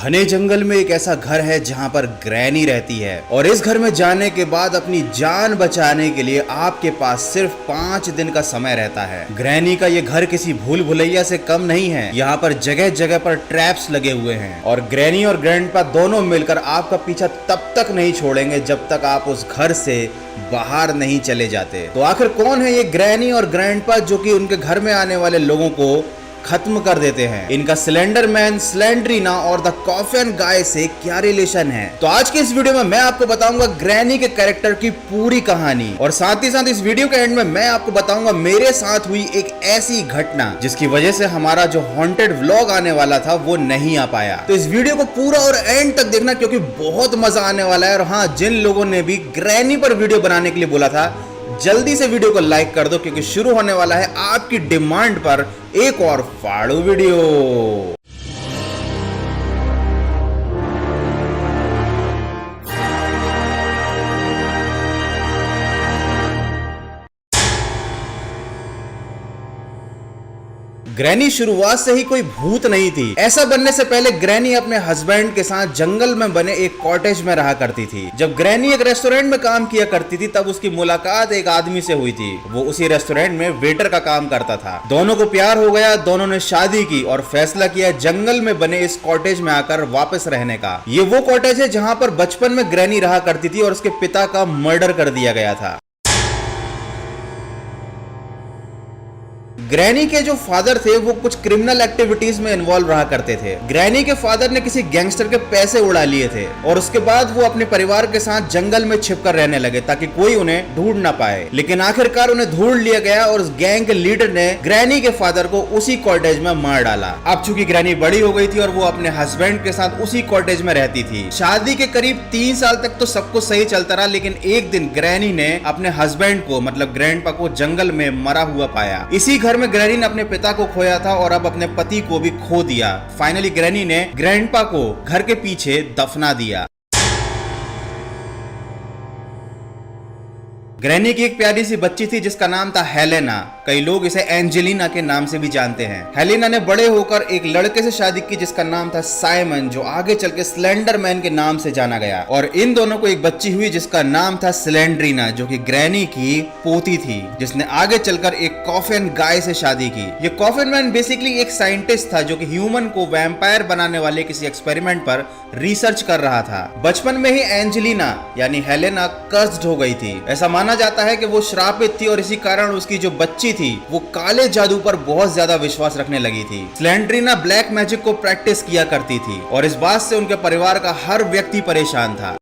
घने जंगल में एक ऐसा घर है जहाँ पर ग्रैनी रहती है और इस घर में जाने के बाद अपनी जान बचाने के लिए आपके पास सिर्फ 5 दिन का समय रहता है। ग्रैनी का ये घर किसी भूल भुलैया से कम नहीं है। यहाँ पर जगह जगह पर ट्रैप्स लगे हुए हैं और ग्रैनी और ग्रैंडपा दोनों मिलकर आपका पीछा तब तक नहीं छोड़ेंगे जब तक आप उस घर से बाहर नहीं चले जाते। तो आखिर कौन है ये ग्रैनी और ग्रैंडपा जो कि उनके घर में आने वाले लोगों को खत्म कर देते हैं? इनका स्लेंडर मैन, स्लेंड्रीना और द कॉफिन गाय से क्या रिलेशन है? तो आज के इस वीडियो में मैं आपको बताऊंगा ग्रैनी के कैरेक्टर की पूरी कहानी और साथ ही साथ इस वीडियो के एंड में मैं आपको बताऊंगा मेरे साथ हुई एक ऐसी घटना जिसकी वजह से हमारा जो हॉन्टेड व्लॉग आने वाला था वो नहीं आ पाया। तो इस वीडियो को पूरा और एंड तक देखना क्योंकि बहुत मजा आने वाला है। और हाँ, जिन लोगों ने भी ग्रैनी पर वीडियो बनाने के लिए बोला था, जल्दी से वीडियो को लाइक कर दो क्योंकि शुरू होने वाला है आपकी डिमांड पर एक और फाड़ू वीडियो। ग्रैनी शुरुआत से ही कोई भूत नहीं थी। ऐसा बनने से पहले ग्रैनी अपने हस्बैंड के साथ जंगल में बने एक कॉटेज में रहा करती थी। जब ग्रैनी एक रेस्टोरेंट में काम किया करती थी तब उसकी मुलाकात एक आदमी से हुई थी। वो उसी रेस्टोरेंट में वेटर का काम करता था। दोनों को प्यार हो गया, दोनों ने शादी की और फैसला किया जंगल में बने इस कॉटेज में आकर वापस रहने का। ये वो कॉटेज है जहाँ पर बचपन में ग्रैनी रहा करती थी और उसके पिता का मर्डर कर दिया गया था। ग्रैनी के जो फादर थे वो कुछ क्रिमिनल एक्टिविटीज में इन्वॉल्व रहा करते थे। ग्रैनी के फादर ने किसी गैंगस्टर के पैसे उड़ा लिए थे और उसके बाद वो अपने परिवार के साथ जंगल में छिपकर रहने लगे ताकि कोई उन्हें ढूंढ ना पाए। लेकिन आखिरकार उन्हें ढूंढ लिया गया और उस गैंग के लीडर ने ग्रैनी के फादर को उसी कॉटेज में मार डाला। अब चूंकि ग्रैनी बड़ी हो गई थी और वो अपने हस्बैंड के साथ उसी कॉटेज में रहती थी। शादी के करीब 3 साल तक तो सब कुछ सही चलता रहा, लेकिन एक दिन ग्रैनी ने अपने हस्बैंड को मतलब ग्रैंडपा को जंगल में मरा हुआ पाया। इसी घर में ग्रैनी ने अपने पिता को खोया था और अब अपने पति को भी खो दिया। फाइनली ग्रैनी ने ग्रैंडपा को घर के पीछे दफना दिया। ग्रैनी की एक प्यारी सी बच्ची थी जिसका नाम था हेलेना। कई लोग इसे एंजेलिना के नाम से भी जानते हैं। हेलेना ने बड़े होकर एक लड़के से शादी की जिसका नाम था साइमन, जो आगे चल के स्लेंडर मैन के नाम से जाना गया। और इन दोनों को एक बच्ची हुई जिसका नाम था स्लेंड्रीना, जो कि ग्रैनी की पोती थी, जिसने आगे चलकर एक कॉफिन गाय से शादी की। ये कॉफिन मैन बेसिकली एक साइंटिस्ट था जो कि ह्यूमन को वैम्पायर बनाने वाले किसी एक्सपेरिमेंट पर रिसर्च कर रहा था। बचपन में ही एंजेलिना यानी हेलेना कर्स्ड हो गई थी। ऐसा माना जाता है कि वो श्रापित थी और इसी कारण उसकी जो बच्ची थी वो काले जादू पर बहुत ज्यादा विश्वास रखने लगी थी। स्लेंड्रीना ब्लैक मैजिक को प्रैक्टिस किया करती थी और इस बात से उनके परिवार का हर व्यक्ति परेशान था।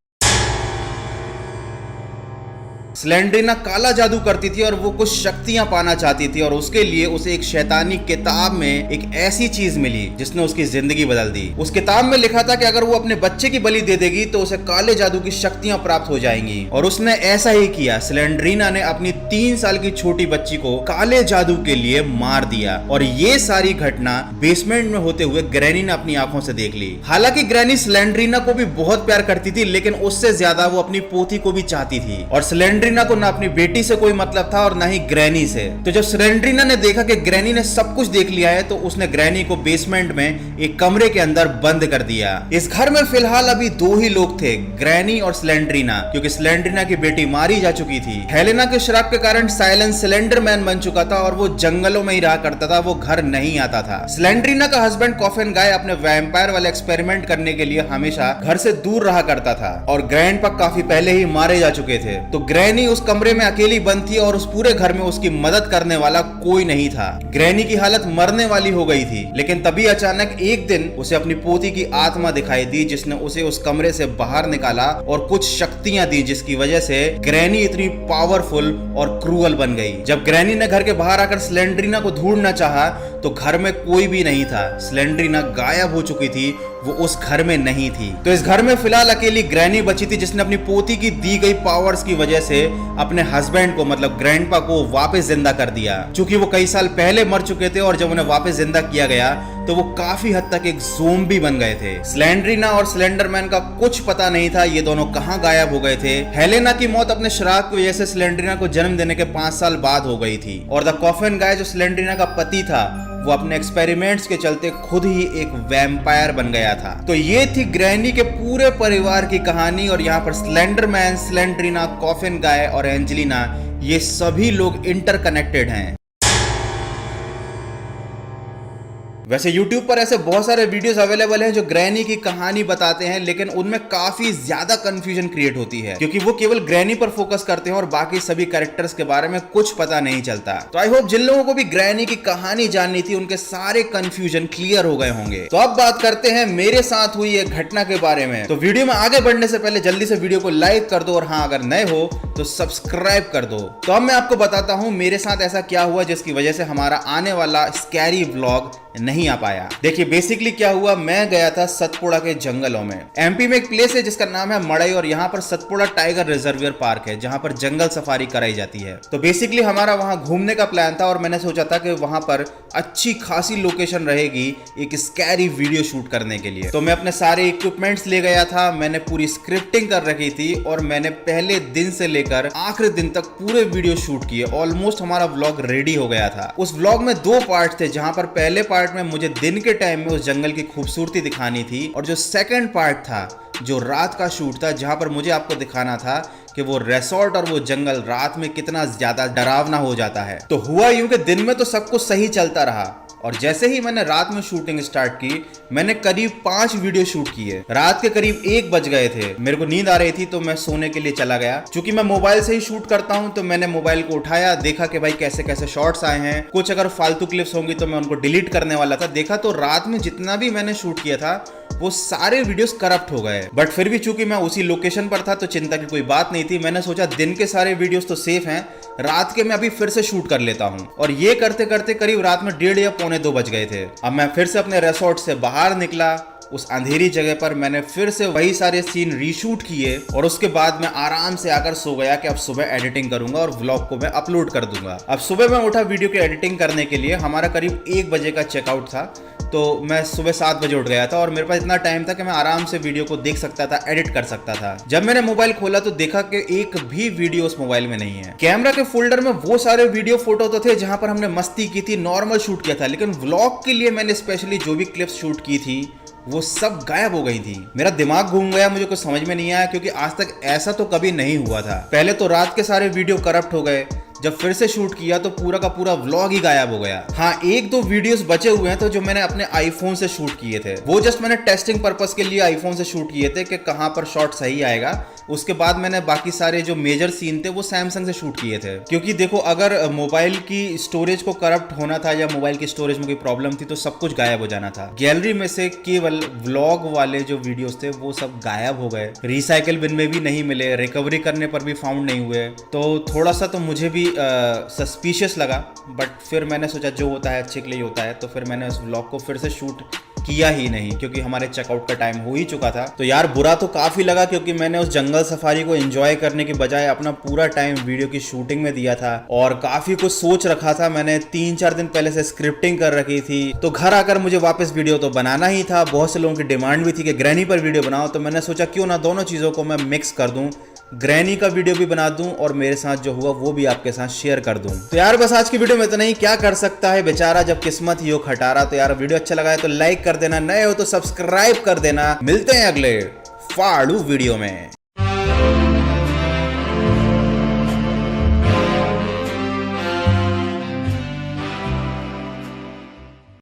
स्लेंड्रीना काला जादू करती थी और वो कुछ शक्तियां पाना चाहती थी और उसके लिए उसे एक शैतानी किताब में एक ऐसी चीज मिली जिसने उसकी जिंदगी बदल दी। उस किताब में लिखा था कि अगर वो अपने बच्चे की बलि दे देगी तो उसे काले जादू की शक्तियां प्राप्त हो जाएंगी और उसने ऐसा ही किया। स्लेंड्रीना ने अपनी 3 साल की छोटी बच्ची को काले जादू के लिए मार दिया और ये सारी घटना बेसमेंट में होते हुए ग्रैनी ने अपनी आंखों से देख ली। हालांकि ग्रैनी स्लेंड्रीना को भी बहुत प्यार करती थी, लेकिन उससे ज्यादा वो अपनी पोती को भी चाहती थी और स्लेंड्रीना को ना अपनी बेटी से कोई मतलब था और ना ही ग्रैनी से। तो जब स्लेंड्रीना ने देखा कि ग्रैनी ने सब कुछ देख लिया है तो उसने ग्रैनी को बेसमेंट में एक कमरे के अंदर बंद कर दिया। इस घर में फिलहाल अभी 2 ही लोग थे, ग्रैनी और स्लेंड्रीना, क्योंकि स्लेंड्रीना की बेटी मारी जा चुकी थी। हेलेना के श्राप के कारण साइलेंस स्लेंडर मैन बन चुका था और वो जंगलों में ही रहा करता था, वो घर नहीं आता था। स्लेंड्रीना का हस्बैंड कॉफिन गाय अपने वैम्पायर वाले एक्सपेरिमेंट करने के लिए हमेशा घर से दूर रहा करता था और ग्रैंडपा काफी पहले ही मारे जा चुके थे। तो ग्रैनी उस कमरे में अकेली बंद थी और उस पूरे घर में उसकी मदद करने वाला कोई नहीं था। ग्रैनी की हालत मरने वाली हो गई थी, लेकिन तभी अचानक एक दिन उसे अपनी पोती की आत्मा दिखाई दी जिसने उसे उस कमरे से बाहर निकाला और कुछ शक्तियां दी जिसकी वजह से ग्रैनी इतनी पावरफुल और क्रूअल बन गई। जब ग्रैनी ने घर के बाहर आकर स्लेंड्रीना को ढूंढना चाहा तो घर में कोई भी नहीं था। स्लेंड्रीना गायब हो चुकी थी, वो उस घर में नहीं थी। तो इस घर में फिलहाल अकेली ग्रैनी बची थी जिसने अपनी पोती की दी गई पावर्स की वजह से अपने हस्बैंड को मतलब ग्रैंडपा को वापस जिंदा कर दिया। चूंकि वो कई साल पहले मर चुके थे और जब उन्हें वापस जिंदा किया गया तो वो काफी हद तक एक ज़ोंबी बन गए थे। स्लेंड्रीना और स्लेंडरमैन का कुछ पता नहीं था ये दोनों कहाँ गायब हो गए थे। हेलेना की मौत अपने श्राप की वजह से स्लेंड्रीना को जन्म देने के 5 साल बाद हो गई थी और द कॉफिन गाय जो स्लेंड्रीना का पति था वो अपने एक्सपेरिमेंट्स के चलते खुद ही एक वैम्पायर बन गया था। तो ये थी ग्रैनी के पूरे परिवार की कहानी और यहाँ पर स्लेंडरमैन, स्लेंड्रीना, कॉफिन गाय और एंजेलिना ये सभी लोग इंटरकनेक्टेड हैं। वैसे YouTube पर ऐसे बहुत सारे वीडियोस अवेलेबल हैं जो ग्रैनी की कहानी बताते हैं, लेकिन उनमें काफी ज्यादा कंफ्यूजन क्रिएट होती है क्योंकि वो केवल ग्रैनी पर फोकस करते हैं और बाकी सभी कैरेक्टर्स के बारे में कुछ पता नहीं चलता। तो आई होप जिन लोगों को भी ग्रैनी की कहानी जाननी थी उनके सारे कंफ्यूजन क्लियर हो गए होंगे। तो अब बात करते हैं मेरे साथ हुई एक घटना के बारे में। तो वीडियो में आगे बढ़ने से पहले जल्दी से वीडियो को लाइक कर दो और हाँ, अगर नए हो तो सब्सक्राइब कर दो। तो अब मैं आपको बताता हूँ मेरे साथ ऐसा क्या हुआ जिसकी वजह से हमारा आने वाला स्कैरी व्लॉग नहीं आ पाया। देखिए बेसिकली क्या हुआ, मैं गया था सतपुड़ा के जंगलों में। एमपी में एक प्लेस है जिसका नाम है मड़ई और यहाँ पर सतपुड़ा टाइगर रिजर्वियर पार्क है जहाँ पर जंगल सफारी कराई जाती है। तो बेसिकली हमारा वहाँ घूमने का प्लान था और मैंने सोचा था कि वहाँ पर अच्छी खासी लोकेशन रहेगी एक स्कैरी वीडियो शूट करने के लिए। तो मैं अपने सारे इक्विपमेंट्स ले गया था, मैंने पूरी स्क्रिप्टिंग कर रखी थी और मैंने पहले दिन से लेकर आखिरी दिन तक पूरे वीडियो शूट किए। ऑलमोस्ट हमारा व्लॉग रेडी हो गया था। उस व्लॉग में 2 पार्ट थे जहाँ पर पहले पार्ट में मुझे दिन के टाइम में उस जंगल की खूबसूरती दिखानी थी और जो सेकंड पार्ट था जो रात का शूट था जहां पर मुझे आपको दिखाना था कि वो रिसोर्ट और वो जंगल रात में कितना ज्यादा डरावना हो जाता है। तो हुआ यूं कि दिन में तो सब कुछ सही चलता रहा और जैसे ही मैंने रात में शूटिंग स्टार्ट की मैंने करीब 5 वीडियो शूट किए। रात के करीब 1 बज गए थे, मेरे को नींद आ रही थी तो मैं सोने के लिए चला गया। चूंकि मैं मोबाइल से ही शूट करता हूं तो मैंने मोबाइल को उठाया, देखा कि भाई कैसे कैसे शॉट्स आए हैं, कुछ अगर फालतू क्लिप्स होंगी तो मैं उनको डिलीट करने वाला था। देखा तो रात में जितना भी मैंने शूट किया था वो सारे वीडियोस करप्ट हो गए। बट फिर भी चूंकि मैं उसी लोकेशन पर था तो चिंता की कोई बात नहीं थी। मैंने सोचा दिन के सारे वीडियोस तो सेफ हैं, रात के मैं अभी फिर से शूट कर लेता हूं। और ये करते करते करीब रात में 1:30 या 1:45 बज गए थे। अब मैं फिर से अपने रिसोर्ट से बाहर निकला। उस अंधेरी जगह पर मैंने फिर से वही सारे सीन रीशूट किए और उसके बाद मैं आराम से आकर सो गया कि अब सुबह एडिटिंग करूंगा और व्लॉग को मैं अपलोड कर दूंगा। अब सुबह मैं उठा वीडियो की एडिटिंग करने के लिए। हमारा करीब 1 बजे का चेकआउट था तो मैं सुबह 7 बजे उठ गया था और मेरे पास इतना टाइम था कि मैं आराम से वीडियो को देख सकता था, एडिट कर सकता था। जब मैंने मोबाइल खोला तो देखा कि एक भी वीडियो उस मोबाइल में नहीं है। कैमरा के फोल्डर में वो सारे वीडियो फोटो तो थे जहां पर हमने मस्ती की थी, नॉर्मल शूट किया था, लेकिन व्लॉग के लिए मैंने स्पेशली जो भी क्लिप्स शूट की थी वो सब गायब हो गई थी। मेरा दिमाग घूम गया, मुझे कुछ समझ में नहीं आया क्योंकि आज तक ऐसा तो कभी नहीं हुआ था। पहले तो रात के सारे वीडियो करप्ट हो गए, जब फिर से शूट किया तो पूरा का पूरा व्लॉग ही गायब हो गया। हाँ, 1-2 वीडियोस बचे हुए हैं तो जो मैंने अपने आईफोन से शूट किए थे, वो जस्ट मैंने टेस्टिंग पर्पस के लिए आईफोन से शूट किए थे कि कहां पर शॉट सही आएगा। उसके बाद मैंने बाकी सारे जो मेजर सीन थे वो सैमसंग से शूट किए थे क्योंकि देखो अगर मोबाइल की स्टोरेज को करप्ट होना था या मोबाइल की स्टोरेज में कोई प्रॉब्लम थी तो सब कुछ गायब हो जाना था। गैलरी में से केवल व्लॉग वाले जो वीडियोस थे वो सब गायब हो गए, रिसाइकिल बिन में भी नहीं मिले, रिकवरी करने पर भी फाउंड नहीं हुए। तो थोड़ा सा तो मुझे भी सस्पिशियस लगा, बट फिर मैंने सोचा जो होता है अच्छे के लिए होता है। तो फिर मैंने उस व्लॉग को फिर से शूट किया ही नहीं क्योंकि हमारे चेकआउट का टाइम हो ही चुका था। तो यार बुरा तो काफी लगा क्योंकि मैंने उस जंगल सफारी को एंजॉय करने के बजाय अपना पूरा टाइम वीडियो की शूटिंग में दिया था और काफी कुछ सोच रखा था। मैंने 3-4 दिन पहले से स्क्रिप्टिंग कर रखी थी। तो घर आकर मुझे वापस वीडियो तो बनाना ही था। बहुत से लोगों की डिमांड भी थी कि ग्रैनी पर वीडियो बनाओ, तो मैंने सोचा क्यों ना दोनों चीजों को मैं मिक्स कर दूं, ग्रैनी का वीडियो भी बना दूं और मेरे साथ जो हुआ वो भी आपके साथ शेयर कर दूं। तो यार बस आज की वीडियो में इतना ही। क्या कर सकता है बेचारा जब किस्मत ही हो खटारा। तो यार वीडियो अच्छा लगा है तो लाइक कर देना, नए हो तो सब्सक्राइब कर देना। मिलते हैं अगले फाड़ू वीडियो में।